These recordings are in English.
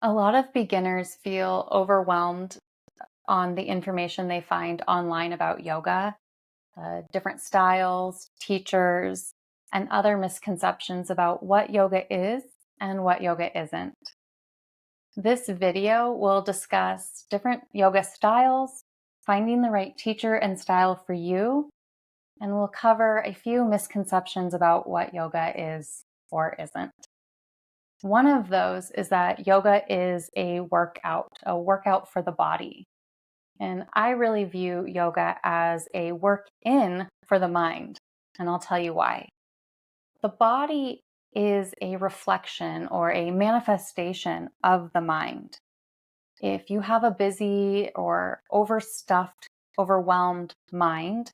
A lot of beginners feel overwhelmed on the information they find online about yoga, different styles, teachers, and other misconceptions about what yoga is and what yoga isn't. This video will discuss different yoga styles, finding the right teacher and style for you, and we'll cover a few misconceptions about what yoga is or isn't. One of those is that yoga is a workout for the body. And I really view yoga as a work in for the mind. And I'll tell you why. The body is a reflection or a manifestation of the mind. If you have a busy or overstuffed, overwhelmed mind,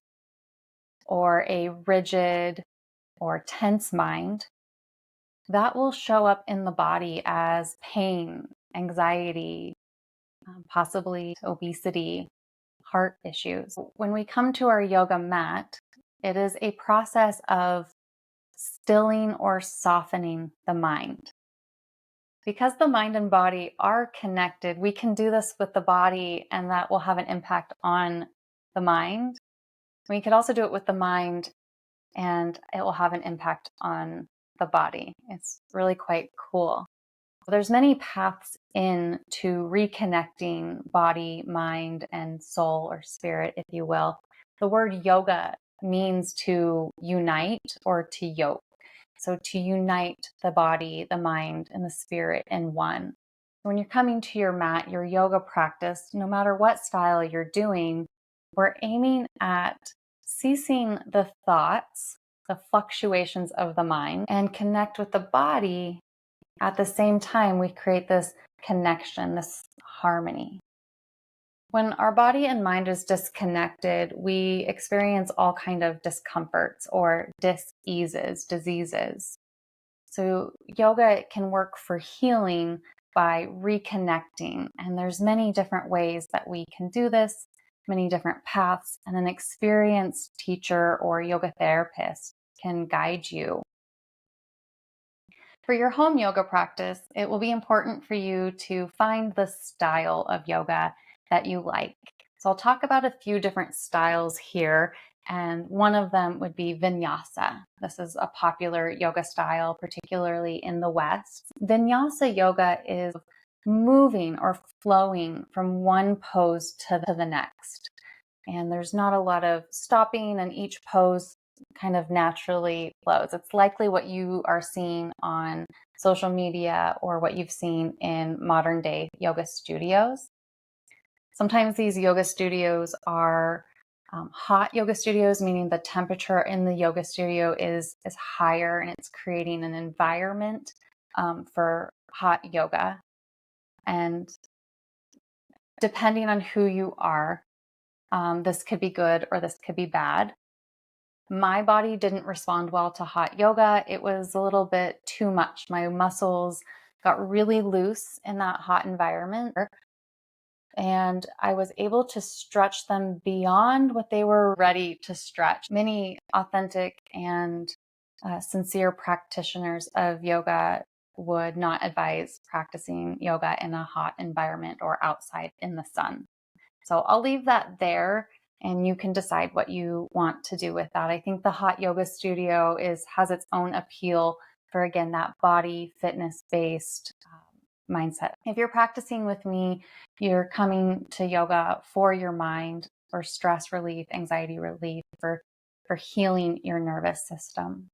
or a rigid or tense mind, that will show up in the body as pain, anxiety, possibly obesity, heart issues. When we come to our yoga mat, it is a process of stilling or softening the mind. Because the mind and body are connected, we can do this with the body, and that will have an impact on the mind. We could also do it with the mind, and it will have an impact on the body. It's really quite cool. There's many paths in to reconnecting body, mind, and soul or spirit, if you will. The word yoga means to unite or to yoke. So to unite the body, the mind, and the spirit in one. When you're coming to your mat, your yoga practice, no matter what style you're doing, we're aiming at ceasing the thoughts, the fluctuations of the mind, and connect with the body. At the same time, we create this connection, this harmony. When our body and mind is disconnected, we experience all kind of discomforts or dis-eases, diseases. So yoga can work for healing by reconnecting. And there's many different ways that we can do this, many different paths, and an experienced teacher or yoga therapist can guide you. For your home yoga practice, it will be important for you to find the style of yoga that you like. So I'll talk about a few different styles here, and one of them would be Vinyasa. This is a popular yoga style, particularly in the West. Vinyasa yoga is moving or flowing from one pose to the next. And there's not a lot of stopping, and each pose kind of naturally flows. It's likely what you are seeing on social media or what you've seen in modern day yoga studios. Sometimes these yoga studios are hot yoga studios, meaning the temperature in the yoga studio is higher, and it's creating an environment for hot yoga. And depending on who you are, this could be good or this could be bad. My body didn't respond well to hot yoga. It was a little bit too much. My muscles got really loose in that hot environment, and I was able to stretch them beyond what they were ready to stretch. Many authentic and sincere practitioners of yoga would not advise practicing yoga in a hot environment or outside in the sun. So I'll leave that there, and you can decide what you want to do with that. I think the hot yoga studio has its own appeal for, again, that body fitness based mindset. If you're practicing with me, you're coming to yoga for your mind, for stress relief, anxiety relief, for healing your nervous system.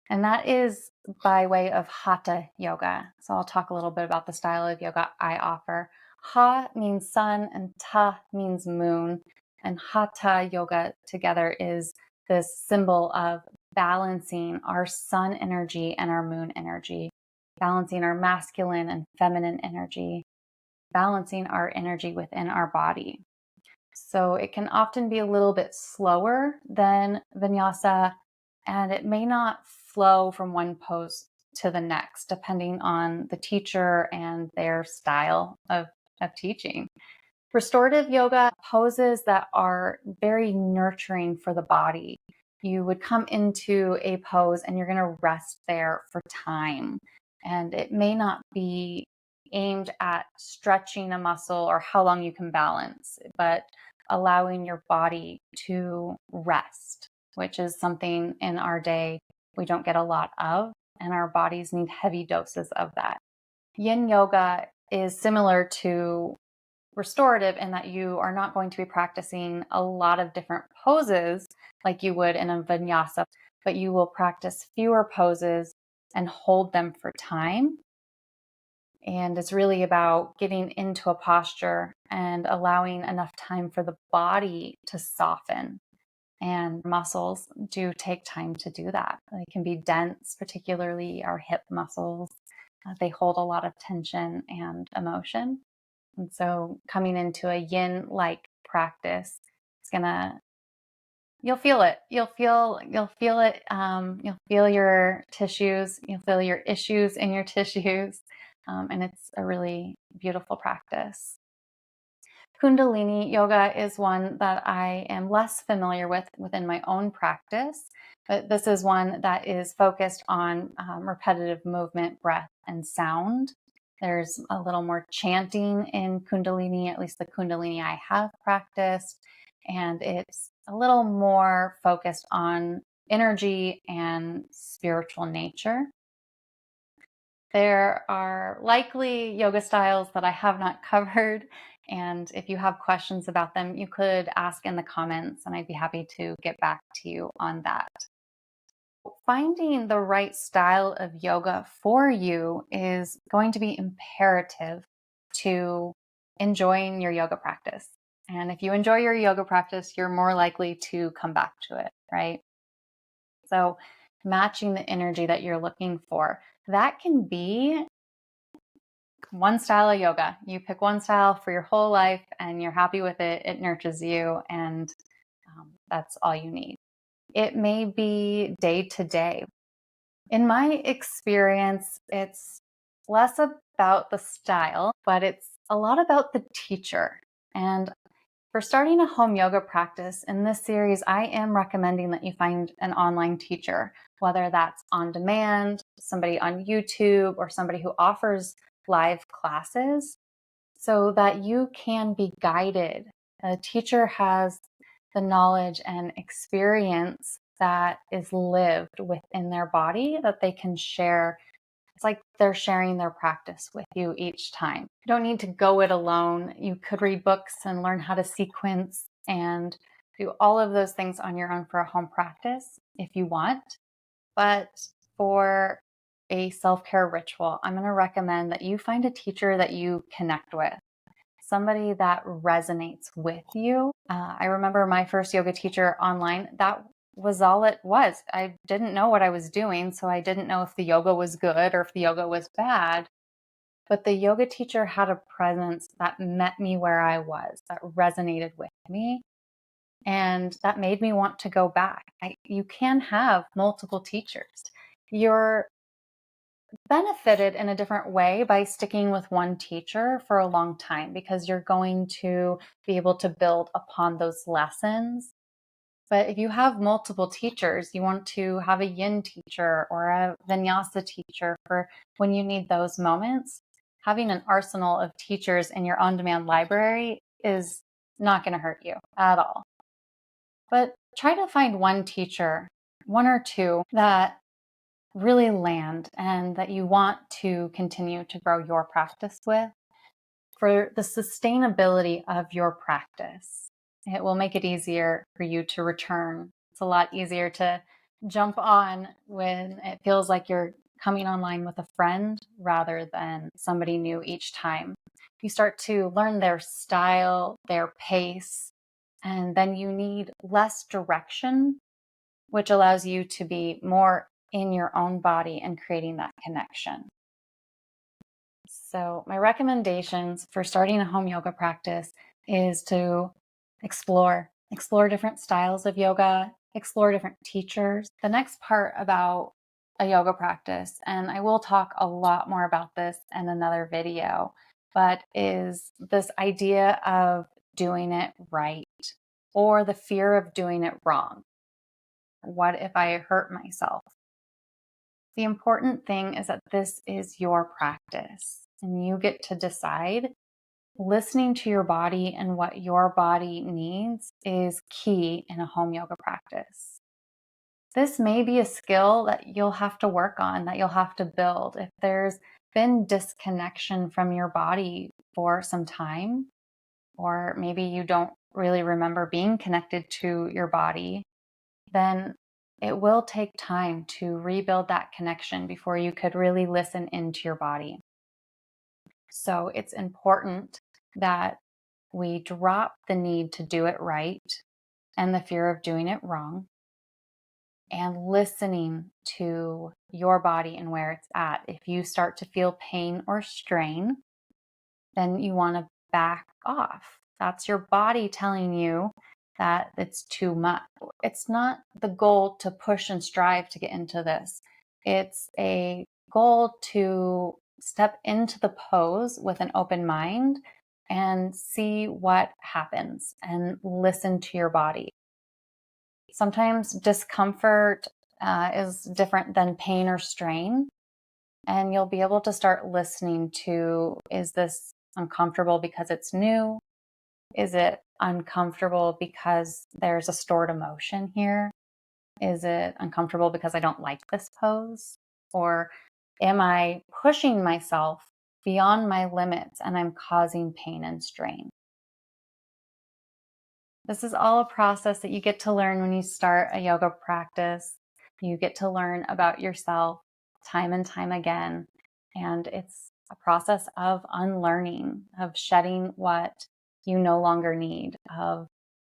And that is by way of Hatha yoga. So I'll talk a little bit about the style of yoga I offer. Ha means sun and ta means moon. And Hatha yoga together is this symbol of balancing our sun energy and our moon energy, balancing our masculine and feminine energy, balancing our energy within our body. So it can often be a little bit slower than Vinyasa, and it may not flow from one pose to the next, depending on the teacher and their style of teaching. Restorative yoga poses that are very nurturing for the body. You would come into a pose and you're going to rest there for time. And it may not be aimed at stretching a muscle or how long you can balance, but allowing your body to rest, which is something in our day we don't get a lot of, and our bodies need heavy doses of that. Yin yoga is similar to restorative in that you are not going to be practicing a lot of different poses like you would in a vinyasa, but you will practice fewer poses and hold them for time. And it's really about getting into a posture and allowing enough time for the body to soften. And muscles do take time to do that. They can be dense, particularly our hip muscles. They hold a lot of tension and emotion. And so coming into a yin-like practice, it's gonna, you'll feel it. You'll feel it. You'll feel your tissues. You'll feel your issues in your tissues. And it's a really beautiful practice. Kundalini yoga is one that I am less familiar with within my own practice, but this is one that is focused on repetitive movement, breath, and sound. There's a little more chanting in Kundalini, at least the Kundalini I have practiced, and it's a little more focused on energy and spiritual nature. There are likely yoga styles that I have not covered, and if you have questions about them, you could ask in the comments, and I'd be happy to get back to you on that. Finding the right style of yoga for you is going to be imperative to enjoying your yoga practice. And if you enjoy your yoga practice, you're more likely to come back to it, right? So matching the energy that you're looking for, that can be one style of yoga. You pick one style for your whole life and you're happy with it. It nurtures you, and that's all you need. It may be day to day. In my experience, it's less about the style, but it's a lot about the teacher. And for starting a home yoga practice in this series, I am recommending that you find an online teacher, whether that's on demand, somebody on YouTube, or somebody who offers live classes, so that you can be guided. A teacher has the knowledge and experience that is lived within their body that they can share. It's like they're sharing their practice with you each time. You don't need to go it alone. You could read books and learn how to sequence and do all of those things on your own for a home practice if you want. But for a self-care ritual, I'm going to recommend that you find a teacher that you connect with, somebody that resonates with you. I remember my first yoga teacher online, that was all it was. I didn't know what I was doing, so I didn't know if the yoga was good or if the yoga was bad. But the yoga teacher had a presence that met me where I was, that resonated with me. And that made me want to go back. You can have multiple teachers. You're benefited in a different way by sticking with one teacher for a long time, because you're going to be able to build upon those lessons. But if you have multiple teachers, you want to have a yin teacher or a vinyasa teacher for when you need those moments. Having an arsenal of teachers in your on-demand library is not going to hurt you at all. But try to find one teacher, one or two, that really land and that you want to continue to grow your practice with for the sustainability of your practice. It will make it easier for you to return. It's a lot easier to jump on when it feels like you're coming online with a friend rather than somebody new each time. You start to learn their style, their pace, and then you need less direction, which allows you to be more in your own body and creating that connection. So my recommendations for starting a home yoga practice is to explore different styles of yoga, explore different teachers. The next part about a yoga practice, and I will talk a lot more about this in another video, but is this idea of doing it right or the fear of doing it wrong. What if I hurt myself? The important thing is that this is your practice and you get to decide. Listening to your body and what your body needs is key in a home yoga practice. This may be a skill that you'll have to work on, that you'll have to build. If there's been disconnection from your body for some time, or maybe you don't really remember being connected to your body, then it will take time to rebuild that connection before you could really listen into your body. So it's important that we drop the need to do it right and the fear of doing it wrong, and listening to your body and where it's at. If you start to feel pain or strain, then you want to back off. That's your body telling you that it's too much. It's not the goal to push and strive to get into this. It's a goal to step into the pose with an open mind and see what happens and listen to your body. Sometimes discomfort is different than pain or strain. And you'll be able to start listening to, is this uncomfortable because it's new? Is it uncomfortable because there's a stored emotion here? Is it uncomfortable because I don't like this pose? Or am I pushing myself beyond my limits and I'm causing pain and strain? This is all a process that you get to learn when you start a yoga practice. You get to learn about yourself time and time again. And it's a process of unlearning, of shedding what you no longer need, of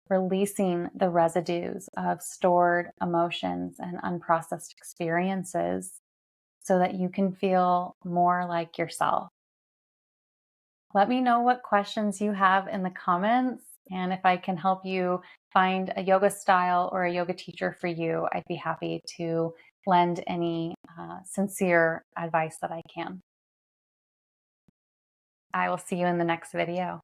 releasing the residues of stored emotions and unprocessed experiences so that you can feel more like yourself. Let me know what questions you have in the comments, and if I can help you find a yoga style or a yoga teacher for you, I'd be happy to lend any sincere advice that I can. I will see you in the next video.